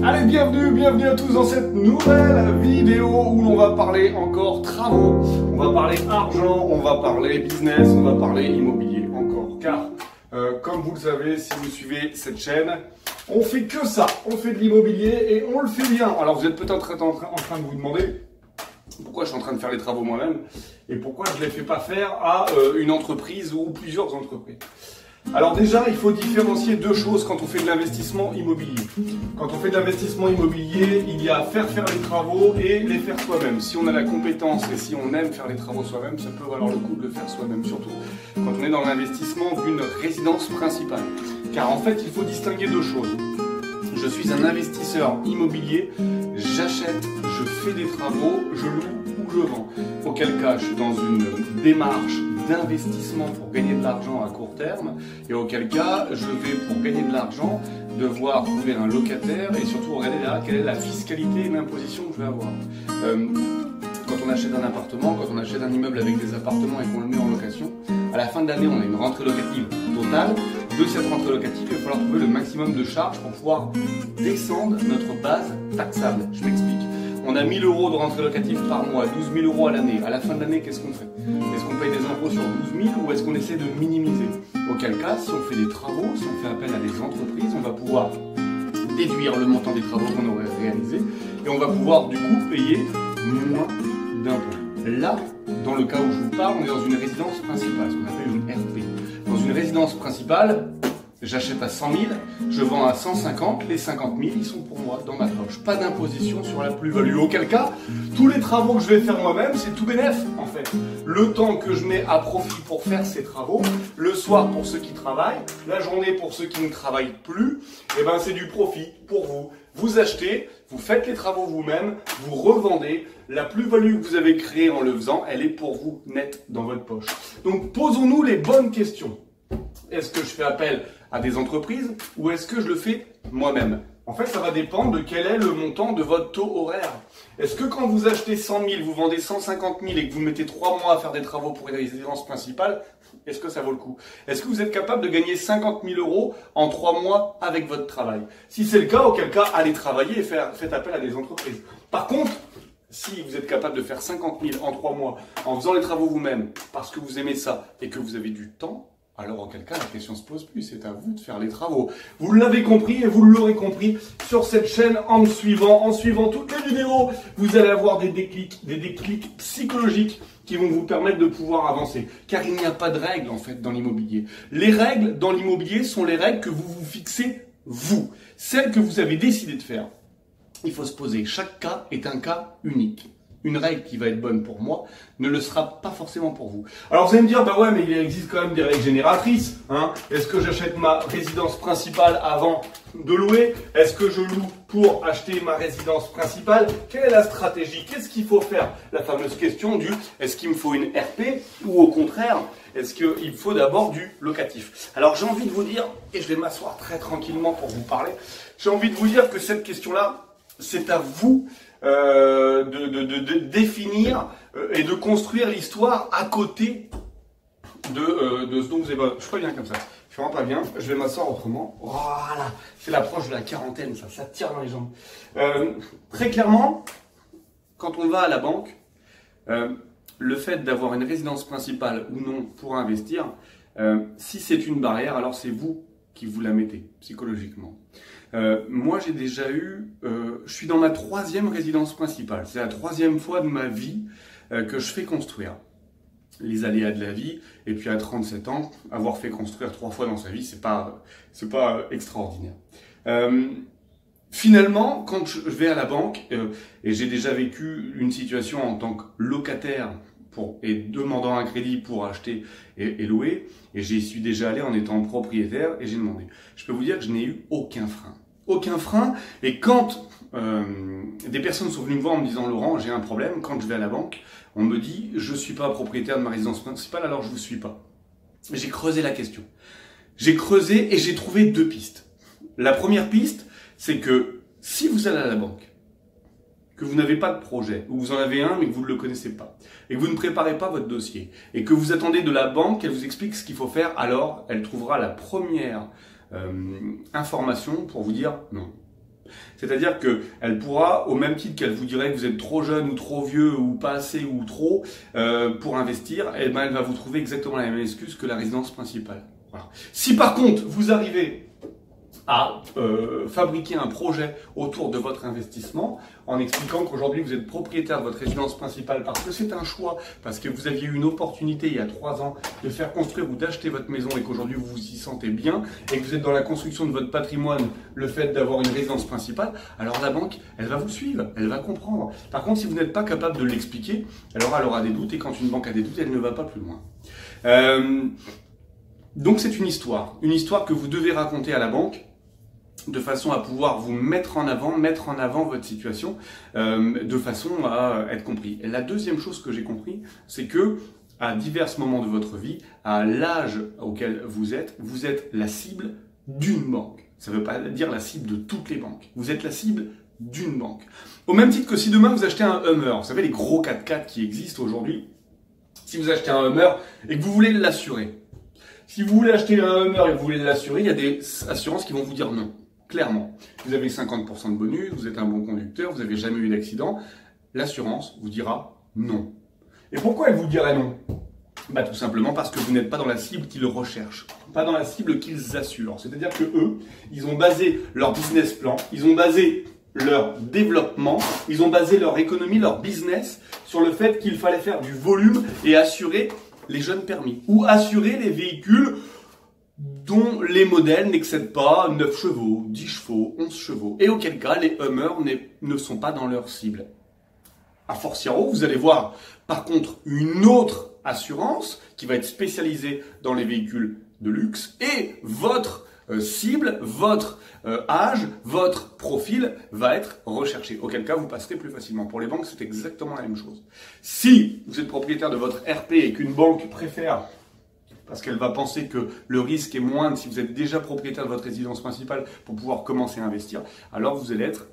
Allez, bienvenue à tous dans cette nouvelle vidéo où l'on va parler encore travaux, on va parler argent, on va parler business, on va parler immobilier encore. Car, comme vous le savez, si vous suivez cette chaîne, on fait que ça, on fait de l'immobilier et on le fait bien. Alors vous êtes peut-être en train de vous demander pourquoi je suis en train de faire les travaux moi-même et pourquoi je ne les fais pas faire à une entreprise ou plusieurs entreprises. Alors déjà, il faut différencier deux choses quand on fait de l'investissement immobilier. Quand on fait de l'investissement immobilier, il y a faire les travaux et les faire soi-même. Si on a la compétence et si on aime faire les travaux soi-même, ça peut valoir le coup de le faire soi-même, surtout quand on est dans l'investissement d'une résidence principale. Car en fait, il faut distinguer deux choses. Je suis un investisseur immobilier, j'achète, je fais des travaux, je loue ou je vends. Auquel cas, je suis dans une démarche d'investissement pour gagner de l'argent à court terme, et auquel cas, je vais, pour gagner de l'argent, devoir trouver un locataire et surtout regarder derrière quelle est la fiscalité et l'imposition que je vais avoir. Quand on achète un appartement, quand on achète un immeuble avec des appartements et qu'on le met en location, à la fin de l'année, on a une rentrée locative totale. De cette rentrée locative, il va falloir trouver le maximum de charges pour pouvoir descendre notre base taxable. Je m'explique. On a 1000 € de rentrée locative par mois, 12 000 € à l'année. À la fin de l'année, qu'est-ce qu'on fait? Est-ce qu'on paye des impôts sur 12 000 ou est-ce qu'on essaie de minimiser? Auquel cas, si on fait des travaux, si on fait appel à des entreprises, on va pouvoir déduire le montant des travaux qu'on aurait réalisés et on va pouvoir du coup payer moins d'impôts. Là, dans le cas où je vous parle, on est dans une résidence principale, ce qu'on appelle une RP. Dans une résidence principale, j'achète à 100 000, je vends à 150, les 50 000, ils sont pour moi dans ma poche. Pas d'imposition sur la plus-value. Auquel cas, tous les travaux que je vais faire moi-même, c'est tout bénef, en fait. Le temps que je mets à profit pour faire ces travaux, le soir pour ceux qui travaillent, la journée pour ceux qui ne travaillent plus, et ben c'est du profit pour vous. Vous achetez, vous faites les travaux vous-même, vous revendez. La plus-value que vous avez créée en le faisant, elle est pour vous nette dans votre poche. Donc posons-nous les bonnes questions. Est-ce que je fais appel à des entreprises ou est-ce que je le fais moi-même? En fait, ça va dépendre de quel est le montant de votre taux horaire. Est-ce que quand vous achetez 100 000, vous vendez 150 000 et que vous mettez 3 mois à faire des travaux pour une résidence principale, est-ce que ça vaut le coup? Est-ce que vous êtes capable de gagner 50 000 € en 3 mois avec votre travail? Si c'est le cas, auquel cas, allez travailler et faites appel à des entreprises. Par contre, si vous êtes capable de faire 50 000 en 3 mois en faisant les travaux vous-même parce que vous aimez ça et que vous avez du temps, alors auquel cas la question se pose plus, c'est à vous de faire les travaux. Vous l'avez compris et vous l'aurez compris sur cette chaîne en me suivant. En suivant toutes les vidéos, vous allez avoir des déclics psychologiques qui vont vous permettre de pouvoir avancer. Car il n'y a pas de règles en fait dans l'immobilier. Les règles dans l'immobilier sont les règles que vous vous fixez vous. Celles que vous avez décidé de faire. Il faut se poser, chaque cas est un cas unique. Une règle qui va être bonne pour moi ne le sera pas forcément pour vous. Alors vous allez me dire, bah ouais, mais il existe quand même des règles génératrices. Hein. Est-ce que j'achète ma résidence principale avant de louer? Est-ce que je loue pour acheter ma résidence principale? Quelle est la stratégie? Qu'est-ce qu'il faut faire? La fameuse question du, est-ce qu'il me faut une RP ou au contraire, est-ce qu'il faut d'abord du locatif? Alors j'ai envie de vous dire, et je vais m'asseoir très tranquillement pour vous parler, j'ai envie de vous dire que cette question-là, c'est à vous de définir et de construire l'histoire à côté de ce dont vous avez. Je suis pas bien comme ça. Je suis vraiment pas bien. Je vais m'asseoir autrement. Voilà. C'est l'approche de la quarantaine, ça tire dans les jambes. Très clairement, quand on va à la banque, le fait d'avoir une résidence principale ou non pour investir, si c'est une barrière, alors c'est vous qui vous la mettez psychologiquement. Moi, j'ai déjà eu, je suis dans ma 3e résidence principale. C'est la 3e fois de ma vie que je fais construire. Les aléas de la vie, et puis à 37 ans, avoir fait construire 3 fois dans sa vie, c'est pas extraordinaire. Finalement, quand je vais à la banque, et j'ai déjà vécu une situation en tant que locataire et demandant un crédit pour acheter et louer, et j'y suis déjà allé en étant propriétaire et j'ai demandé. Je peux vous dire que je n'ai eu aucun frein. Aucun frein, et quand des personnes sont venues me voir en me disant « Laurent, j'ai un problème », quand je vais à la banque, on me dit « Je ne suis pas propriétaire de ma résidence principale, alors je ne vous suis pas ». J'ai creusé la question. J'ai creusé et j'ai trouvé 2 pistes. La première piste, c'est que si vous allez à la banque, que vous n'avez pas de projet, ou vous en avez un mais que vous ne le connaissez pas, et que vous ne préparez pas votre dossier, et que vous attendez de la banque qu'elle vous explique ce qu'il faut faire, alors elle trouvera la première information pour vous dire non. C'est-à-dire qu'elle pourra, au même titre qu'elle vous dirait que vous êtes trop jeune ou trop vieux ou pas assez ou trop pour investir, eh ben, elle va vous trouver exactement la même excuse que la résidence principale. Voilà. Si par contre, vous arrivez à fabriquer un projet autour de votre investissement en expliquant qu'aujourd'hui vous êtes propriétaire de votre résidence principale parce que c'est un choix, parce que vous aviez eu une opportunité il y a 3 ans de faire construire ou d'acheter votre maison et qu'aujourd'hui vous vous y sentez bien et que vous êtes dans la construction de votre patrimoine, le fait d'avoir une résidence principale, alors la banque, elle va vous suivre, elle va comprendre. Par contre, si vous n'êtes pas capable de l'expliquer, alors elle aura des doutes et quand une banque a des doutes, elle ne va pas plus loin. Donc c'est une histoire que vous devez raconter à la banque de façon à pouvoir vous mettre en avant votre situation, de façon à être compris. Et la deuxième chose que j'ai compris, c'est que à divers moments de votre vie, à l'âge auquel vous êtes la cible d'une banque. Ça ne veut pas dire la cible de toutes les banques. Vous êtes la cible d'une banque. Au même titre que si demain vous achetez un Hummer, vous savez les gros 4x4 qui existent aujourd'hui, si vous achetez un Hummer et que vous voulez l'assurer, si vous voulez acheter un Hummer et que vous voulez l'assurer, il y a des assurances qui vont vous dire non. Clairement, vous avez 50% de bonus, vous êtes un bon conducteur, vous n'avez jamais eu d'accident, l'assurance vous dira non. Et pourquoi elle vous dirait non? Bah, tout simplement parce que vous n'êtes pas dans la cible qu'ils recherchent, pas dans la cible qu'ils assurent. C'est-à-dire que eux, ils ont basé leur business plan, ils ont basé leur développement, ils ont basé leur économie, leur business sur le fait qu'il fallait faire du volume et assurer les jeunes permis ou assurer les véhicules dont les modèles n'excèdent pas 9 chevaux, 10 chevaux, 11 chevaux. Et auquel cas, les Hummers ne sont pas dans leur cible. A fortiori, vous allez voir, par contre, une autre assurance qui va être spécialisée dans les véhicules de luxe et votre cible, votre âge, votre profil va être recherché. Auquel cas, vous passerez plus facilement. Pour les banques, c'est exactement la même chose. Si vous êtes propriétaire de votre RP et qu'une banque préfère, parce qu'elle va penser que le risque est moindre si vous êtes déjà propriétaire de votre résidence principale pour pouvoir commencer à investir, alors vous allez être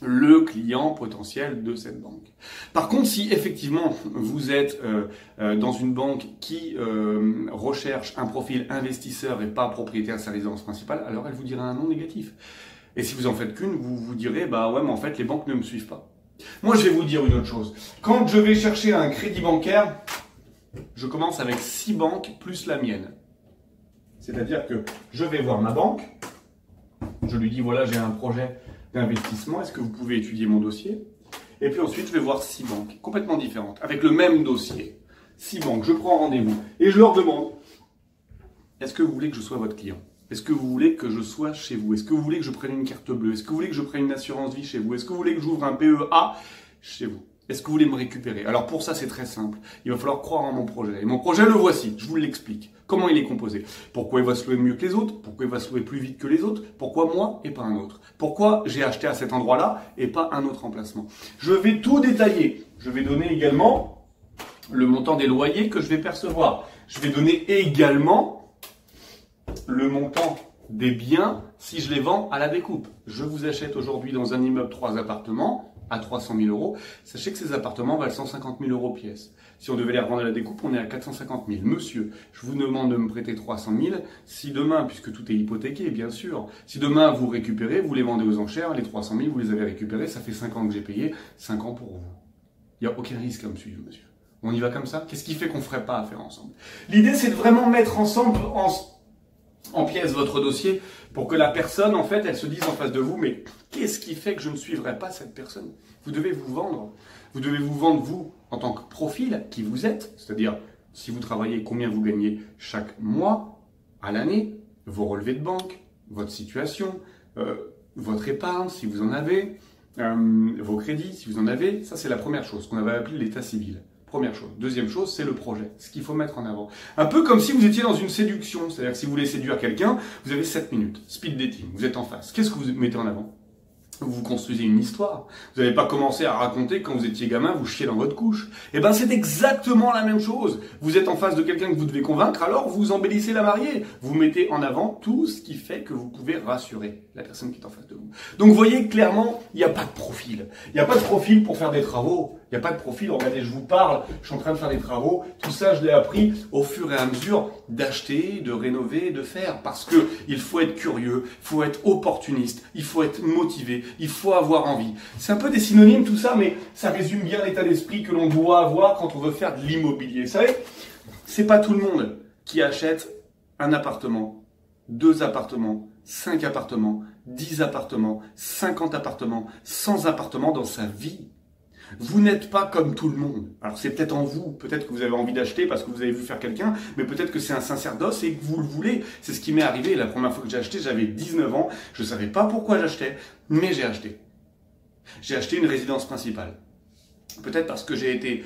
le client potentiel de cette banque. Par contre, si effectivement vous êtes dans une banque qui recherche un profil investisseur et pas propriétaire de sa résidence principale, alors elle vous dira un non négatif. Et si vous en faites qu'une, vous vous direz, bah ouais, mais en fait les banques ne me suivent pas. Moi, je vais vous dire une autre chose. Quand je vais chercher un crédit bancaire, je commence avec 6 banques plus la mienne. C'est-à-dire que je vais voir ma banque, je lui dis voilà j'ai un projet d'investissement, est-ce que vous pouvez étudier mon dossier? Et puis ensuite je vais voir 6 banques complètement différentes, avec le même dossier. 6 banques, je prends rendez-vous et je leur demande est-ce que vous voulez que je sois votre client? Est-ce que vous voulez que je sois chez vous? Est-ce que vous voulez que je prenne une carte bleue? Est-ce que vous voulez que je prenne une assurance vie chez vous? Est-ce que vous voulez que j'ouvre un PEA chez vous? Est-ce que vous voulez me récupérer? Alors pour ça, c'est très simple. Il va falloir croire en mon projet. Et mon projet, le voici. Je vous l'explique. Comment il est composé? Pourquoi il va se louer mieux que les autres? Pourquoi il va se louer plus vite que les autres? Pourquoi moi et pas un autre? Pourquoi j'ai acheté à cet endroit-là et pas un autre emplacement? Je vais tout détailler. Je vais donner également le montant des loyers que je vais percevoir. Je vais donner également le montant des biens si je les vends à la découpe. Je vous achète aujourd'hui dans un immeuble 3 appartements à 300 000 euros. Sachez que ces appartements valent 150 000 euros pièce. Si on devait les revendre à la découpe, on est à 450 000. Monsieur, je vous demande de me prêter 300 000. Si demain, puisque tout est hypothéqué, bien sûr, si demain vous récupérez, vous les vendez aux enchères, les 300 000, vous les avez récupérés, ça fait 5 ans que j'ai payé, 5 ans pour vous. Il n'y a aucun risque à me suivre, monsieur. On y va comme ça? Qu'est-ce qui fait qu'on ne ferait pas affaire ensemble? L'idée, c'est de vraiment mettre ensemble en pièces votre dossier pour que la personne, en fait, elle se dise en face de vous, mais qu'est-ce qui fait que je ne suivrai pas cette personne? Vous devez vous vendre. Vous devez vous vendre, vous, en tant que profil, qui vous êtes, c'est-à-dire, si vous travaillez, combien vous gagnez chaque mois, à l'année, vos relevés de banque, votre situation, votre épargne, si vous en avez, vos crédits, si vous en avez. Ça, c'est la première chose qu'on avait appelé l'état civil. Première chose. Deuxième chose, c'est le projet, ce qu'il faut mettre en avant. Un peu comme si vous étiez dans une séduction, c'est-à-dire que si vous voulez séduire quelqu'un, vous avez 7 minutes, speed dating, vous êtes en face. Qu'est-ce que vous mettez en avant? Vous construisez une histoire. Vous n'avez pas commencé à raconter quand vous étiez gamin, vous chiez dans votre couche. Eh ben, c'est exactement la même chose. Vous êtes en face de quelqu'un que vous devez convaincre, alors vous embellissez la mariée. Vous mettez en avant tout ce qui fait que vous pouvez rassurer la personne qui est en face de vous. Donc, vous voyez, clairement, il n'y a pas de profil. Il n'y a pas de profil pour faire des travaux. Il n'y a pas de profil. Regardez, je vous parle, je suis en train de faire des travaux. Tout ça, je l'ai appris au fur et à mesure d'acheter, de rénover, de faire. Parce que il faut être curieux, il faut être opportuniste, il faut être motivé, il faut avoir envie. C'est un peu des synonymes tout ça, mais ça résume bien l'état d'esprit que l'on doit avoir quand on veut faire de l'immobilier. Vous savez, c'est pas tout le monde qui achète un appartement, 2 appartements, 5 appartements, 10 appartements, 50 appartements, 100 appartements dans sa vie. Vous n'êtes pas comme tout le monde. Alors c'est peut-être en vous, peut-être que vous avez envie d'acheter parce que vous avez vu faire quelqu'un, mais peut-être que c'est un sacerdoce et que vous le voulez. C'est ce qui m'est arrivé la première fois que j'ai acheté, j'avais 19 ans, je ne savais pas pourquoi j'achetais, mais j'ai acheté. J'ai acheté une résidence principale. Peut-être parce que j'ai été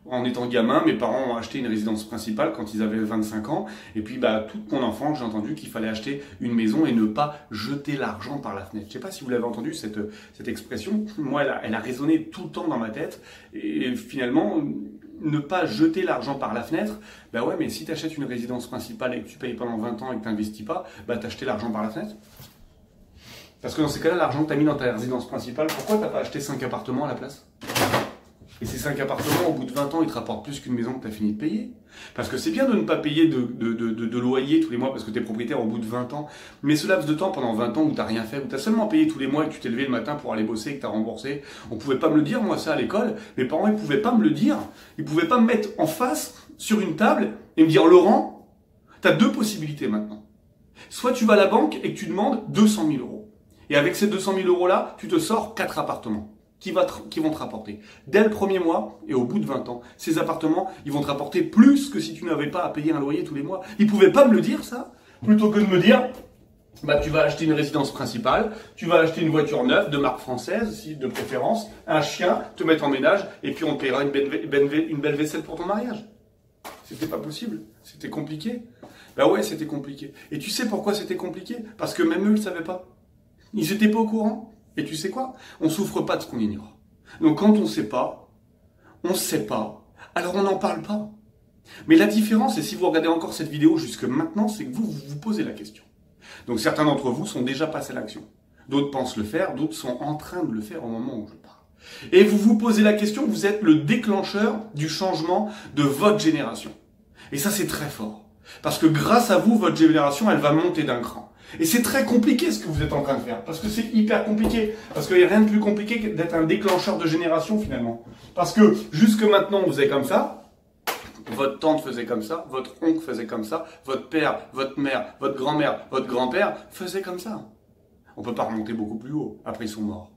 en étant gamin, mes parents ont acheté une résidence principale quand ils avaient 25 ans. Et puis, toute mon enfance, j'ai entendu qu'il fallait acheter une maison et ne pas jeter l'argent par la fenêtre. Je ne sais pas si vous l'avez entendu, cette expression. Moi, elle a résonné tout le temps dans ma tête. Et finalement, ne pas jeter l'argent par la fenêtre, ouais, mais si tu achètes une résidence principale et que tu payes pendant 20 ans et que tu n'investis pas, t'as acheté l'argent par la fenêtre. Parce que dans ces cas-là, l'argent que tu as mis dans ta résidence principale, pourquoi tu n'as pas acheté 5 appartements à la place ? Et ces 5 appartements, au bout de 20 ans, ils te rapportent plus qu'une maison que tu as fini de payer. Parce que c'est bien de ne pas payer de loyer tous les mois parce que tu es propriétaire au bout de 20 ans. Mais ce laps de temps, pendant 20 ans où tu n'as rien fait, où tu as seulement payé tous les mois et que tu t'es levé le matin pour aller bosser et que tu as remboursé, on ne pouvait pas me le dire, moi, ça à l'école. Mes parents, ils ne pouvaient pas me le dire. Ils ne pouvaient pas me mettre en face, sur une table, et me dire, Laurent, tu as 2 possibilités maintenant. Soit tu vas à la banque et que tu demandes 200 000 euros. Et avec ces 200 000 euros-là, tu te sors 4 appartements qui vont te rapporter. Dès le premier mois et au bout de 20 ans, ces appartements, ils vont te rapporter plus que si tu n'avais pas à payer un loyer tous les mois. Ils ne pouvaient pas me le dire, ça. Plutôt que de me dire, tu vas acheter une résidence principale, tu vas acheter une voiture neuve de marque française, si de préférence, un chien, te mettre en ménage, et puis on te paiera une belle vaisselle pour ton mariage. C'était pas possible. C'était compliqué. Ouais, c'était compliqué. Et tu sais pourquoi c'était compliqué? Parce que même eux, ils ne savaient pas. Ils n'étaient pas au courant. Et tu sais quoi? On souffre pas de ce qu'on ignore. Donc quand on ne sait pas, alors on n'en parle pas. Mais la différence, et si vous regardez encore cette vidéo jusque maintenant, c'est que vous vous posez la question. Donc certains d'entre vous sont déjà passés à l'action. D'autres pensent le faire, d'autres sont en train de le faire au moment où je parle. Et vous vous posez la question, vous êtes le déclencheur du changement de votre génération. Et ça, c'est très fort. Parce que grâce à vous, votre génération, elle va monter d'un cran. Et c'est très compliqué ce que vous êtes en train de faire, parce que c'est hyper compliqué, parce qu'il n'y a rien de plus compliqué que d'être un déclencheur de génération finalement. Parce que jusque maintenant on faisait comme ça, votre tante faisait comme ça, votre oncle faisait comme ça, votre père, votre mère, votre grand-mère, votre grand-père faisait comme ça. On ne peut pas remonter beaucoup plus haut, après ils sont morts.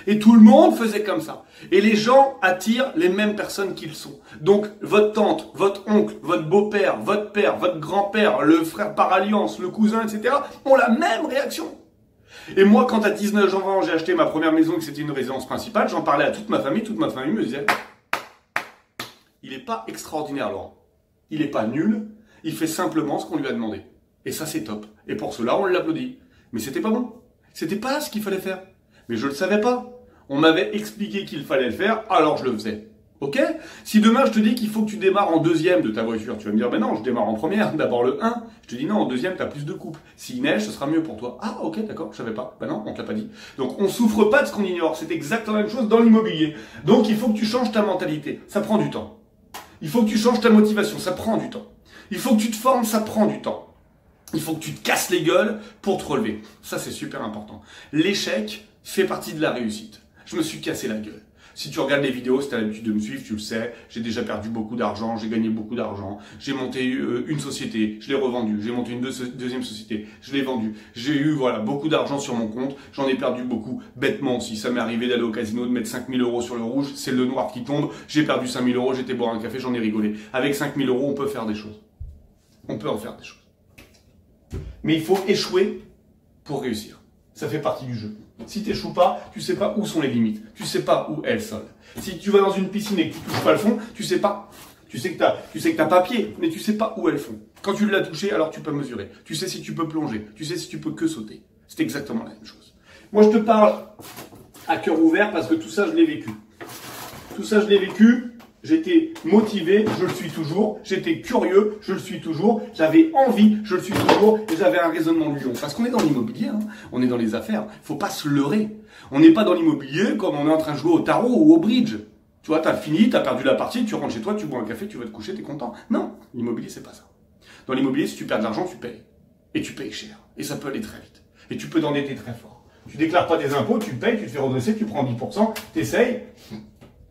Et tout le monde faisait comme ça. Et les gens attirent les mêmes personnes qu'ils sont. Donc, votre tante, votre oncle, votre beau-père, votre père, votre grand-père, le frère par alliance, le cousin, etc. ont la même réaction. Et moi, quand à 19 ans, j'ai acheté ma première maison, que c'était une résidence principale, j'en parlais à toute ma famille me disait « Il n'est pas extraordinaire, Laurent. Il n'est pas nul. Il fait simplement ce qu'on lui a demandé. Et ça, c'est top. Et pour cela, on l'applaudit. Mais c'était pas bon. C'était pas ce qu'il fallait faire. Mais je le savais pas. On m'avait expliqué qu'il fallait le faire, alors je le faisais. Ok? Si demain je te dis qu'il faut que tu démarres en deuxième de ta voiture, tu vas me dire, mais non, je démarre en première, d'abord le 1. Je te dis non, en deuxième, tu as plus de couple. S'il neige, ce sera mieux pour toi. Ah, ok, d'accord, je savais pas. Ben non, on te l'a pas dit. Donc on souffre pas de ce qu'on ignore. C'est exactement la même chose dans l'immobilier. Donc il faut que tu changes ta mentalité. Ça prend du temps. Il faut que tu changes ta motivation. Ça prend du temps. Il faut que tu te formes. Ça prend du temps. Il faut que tu te casses les gueules pour te relever. Ça, c'est super important. L'échec fait partie de la réussite. Je me suis cassé la gueule. Si tu regardes les vidéos, si tu as l'habitude de me suivre, tu le sais, j'ai déjà perdu beaucoup d'argent, j'ai gagné beaucoup d'argent, j'ai monté une société, je l'ai revendue, j'ai monté une deuxième société, je l'ai vendue, j'ai eu beaucoup d'argent sur mon compte, j'en ai perdu beaucoup, bêtement aussi, ça m'est arrivé d'aller au casino, de mettre 5 000 euros sur le rouge, c'est le noir qui tombe, j'ai perdu 5 000 euros, j'étais boire un café, j'en ai rigolé. Avec 5 000 euros, on peut faire des choses. On peut en faire des choses. Mais il faut échouer pour réussir. Ça fait partie du jeu. Si tu n'échoues pas, tu sais pas où sont les limites. Tu sais pas où est le sol. Si tu vas dans une piscine et que tu touches pas le fond, tu sais pas. Tu sais que t'as pas pied, mais tu sais pas où est le fond. Quand tu l'as touché, alors tu peux mesurer. Tu sais si tu peux plonger. Tu sais si tu peux que sauter. C'est exactement la même chose. Moi, je te parle à cœur ouvert parce que tout ça, je l'ai vécu. Tout ça, je l'ai vécu. J'étais motivé, je le suis toujours. J'étais curieux, je le suis toujours. J'avais envie, je le suis toujours. Et j'avais un raisonnement de lion. Parce qu'on est dans l'immobilier, hein. On est dans les affaires. Il faut pas se leurrer. On n'est pas dans l'immobilier comme on est en train de jouer au tarot ou au bridge. Tu vois, t'as fini, t'as perdu la partie, tu rentres chez toi, tu bois un café, tu vas te coucher, t'es content. Non, l'immobilier, c'est pas ça. Dans l'immobilier, si tu perds de l'argent, tu payes. Et tu payes cher. Et ça peut aller très vite. Et tu peux t'endetter très fort. Tu déclares pas tes impôts, tu payes, tu te fais redresser, tu prends 10%, t'essayes.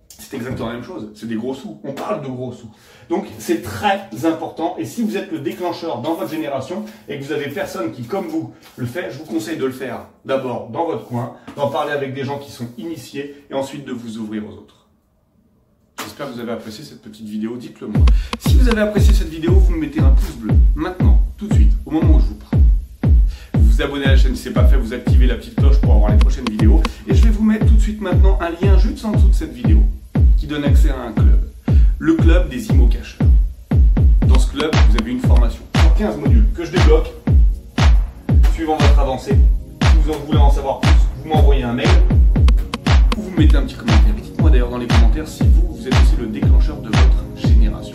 C'est exactement la même chose. C'est des gros sous. On parle de gros sous. Donc, c'est très important. Et si vous êtes le déclencheur dans votre génération et que vous avez personne qui, comme vous, le fait, je vous conseille de le faire d'abord dans votre coin, d'en parler avec des gens qui sont initiés et ensuite de vous ouvrir aux autres. J'espère que vous avez apprécié cette petite vidéo. Dites-le moi. Si vous avez apprécié cette vidéo, vous me mettez un pouce bleu. Maintenant, tout de suite, au moment où je vous parle. Vous vous abonnez à la chaîne si ce n'est pas fait, vous activez la petite cloche pour avoir les prochaines vidéos. Et je vais vous mettre tout de suite maintenant un lien juste en dessous de cette vidéo qui donne accès à un club. Le club des IMO-cacheurs. Dans ce club, vous avez une formation sur 15 modules que je débloque suivant votre avancée. Si vous en voulez en savoir plus, vous m'envoyez un mail ou vous me mettez un petit commentaire. Dites-moi d'ailleurs dans les commentaires si vous êtes aussi le déclencheur de votre génération.